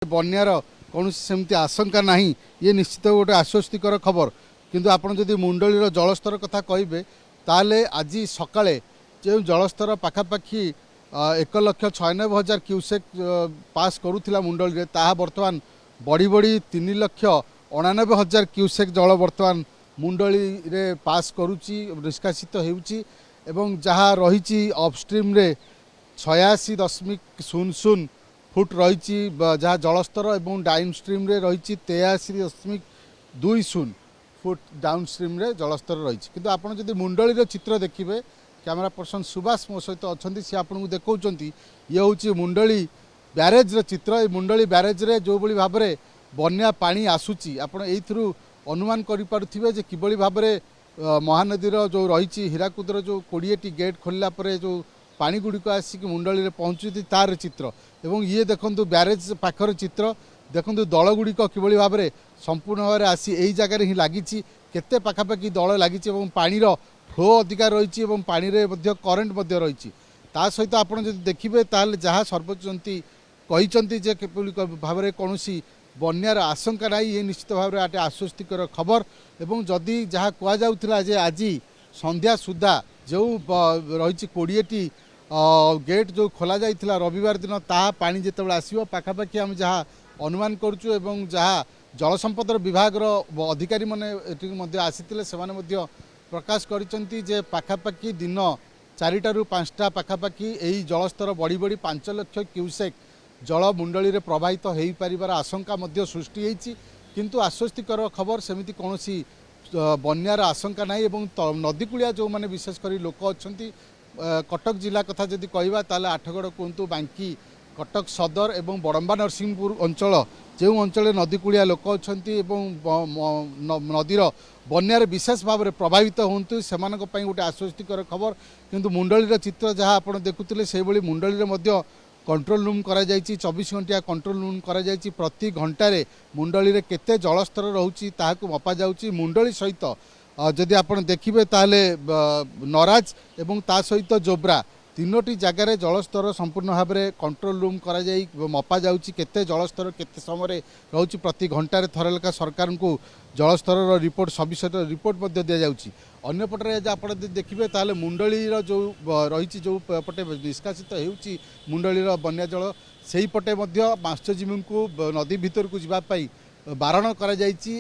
बन्यार कौन सेमती आशंका ना ये निश्चित गोटे आश्वस्तिकर खबर किंतु आपड़ जदि मुंडलीर जलस्तर कथा कहे ताले आज सकाळे जो जलस्तर पाखापाखि 1,96,000 क्यूसेक पास करूला मुंडली ताहा बर्तमान बढ़ी बढ़ी 3,99,000 क्यूसेक जल बर्तमान मुंडली रे पास करुच्ची निष्कासित होउची एवं जहाँ रही अपस्ट्रीम रे 86.00 फुट रही जहाँ जलस्तर और डाउन स्ट्रीम रे रही 83.20 फुट डाउन स्ट्रीम रे जलस्तर रही किंतु आपड़ जब मुंडलीर चित्र देखिए कैमेरा पर्सन सुभाष मो सहित अच्छा सी आपको देखा ये हूँ मुंडली ब्यारेज चित्र। मुंडली ब्यारेज रे जो भाव में बन्या पानी आसूची आपड़ यू अनुमान करें कि भाव में महानदीर जो रही हीराकुदर जो 20टी गेट खोलला पर जो पानी गुड़िक आसिक मुंडली में पहुँचुती तार चित्र एवं ये देखु ब्यारेज पाखर चित्र देखु दल गुड़िक कि भाव में संपूर्ण भाव में आसी यही जगार ही लगी केते पाखापाखि दल लगी पानीर फ्लो अधिका रही पानी रे करेन्ट रही सहित आप देखिए ताल जहाँ सरपंच कहते भाव में कौन बन्यार आशंका ना ये निश्चित भाव में आश्वस्तिकर खबर एवं जदि जहाँ कहुला जे आज संध्या सुधा जो रही 20टी गेट जो खोल जाइथिला रविवार दिन ता पानी जिते आसो पाखापाखि आम जहाँ अनुमान करुचु एवं जहाँ जल संपद विभाग अधिकारी मैंने आसीथिले सेमाने प्रकाश करिसेंती जे पाखापाखि दिन 4टारू 5टा पाखापाखि यही जलस्तर बढ़ी बढ़ी 5 लाख क्यूसेक जल मुंडली रे प्रवाहित हो पारिबार आशंका मध्य सृष्टि होती किंतु आश्वस्तिकर खबर सेमिति कौनसी बन्यार आशंका ना नदीकूलिया जो मैंने विशेषकर लोक अच्छा कटक जिला कथा जदि कहवा ताले आठगड़ कहतु बांकी कटक सदर एवं बड़म्बा नरसिंहपुर अंचल जो अंचल नदीकूलिया लोक अच्छा नदीर बन्यार विशेष भाव में प्रभावित होंतु से गोटे आश्वस्तिकर खबर किंतु मुंडलीर चित्र जहाँ आप देखुले से मुंडली कंट्रोल रूम करा 24 घंटिया कंट्रोल रूम करा प्रति घंटे मुंडली रे केते जलस्तर रोची ताहाकु मपा जाउची मुंडली सहित जदि आप देखिए ताले नराज एवं ता सहित जोब्रा तीनोटी जगार जलस्तर संपूर्ण भाव में कंट्रोल रूम करा मपा जाउची केते जलस्तर केते समय रोची प्रति घंटे थरे लेखा सरकार को जलस्तर रिपोर्ट सविशेष रिपोर्ट दि जाउची अन्य पटरे आप देखिए ताले मुंडलीर जो रही जो पटे निष्कासित होउची मुंडलीर बन्या जल से ही पटे मत्स्यजीवी को नदी भीतर को जीवाई बारण करा जाइची।